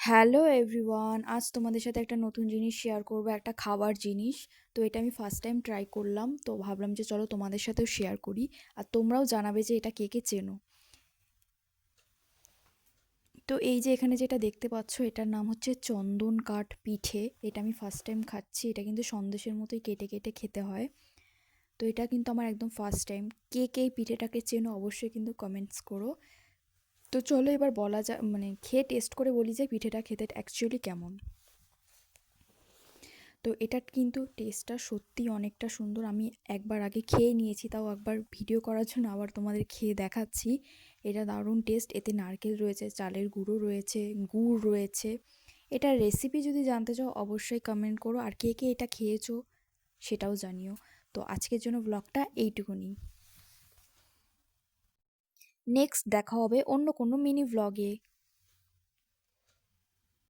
Hello everyone, আজ তোমাদের সাথে একটা নতুন জিনিস শেয়ার করব, একটা খাবার জিনিস। তো এটা আমি ফার্স্ট টাইম ট্রাই করলাম, তো ভাবলাম যে চলো তোমাদের সাথেও শেয়ার করি। আর তোমরাও জানাবে যে এটা কে কে চেনো। তো এই যে এখানে যেটা দেখতে পাচ্ছ, এটার নাম হচ্ছে চন্দন কাঠ পিঠে। এটা আমি ফার্স্ট টাইম খাচ্ছি। এটা কিন্তু সন্দেশের মতোই কেটে কেটে খেতে হয়। তো এটা কিন্তু আমার একদম ফার্স্ট টাইম। কে কে এই পিঠেটাকে চেনো অবশ্যই কিন্তু কমেন্টস করো। তো চলো এবার বলা যা, মানে খেয়ে টেস্ট করে বলি যে পিঠেটা খেতে অ্যাকচুয়ালি কেমন। তো এটার কিন্তু টেস্টটা সত্যিই অনেকটা সুন্দর। আমি একবার আগে খেয়ে নিয়েছি, তাও একবার ভিডিও করার জন্য আবার তোমাদের খেয়ে দেখাচ্ছি। এটা দারুণ টেস্ট। এতে নারকেল রয়েছে, চালের গুঁড়ো রয়েছে, গুড় রয়েছে। এটার রেসিপি যদি জানতে চাও অবশ্যই কমেন্ট করো, আর কে কে এটা খেয়েছো সেটাও জানিও। তো আজকের জন্য ব্লগটা এইটুকুনি। নেক্সট দেখা হবে অন্য কোনো মিনি ব্লগে।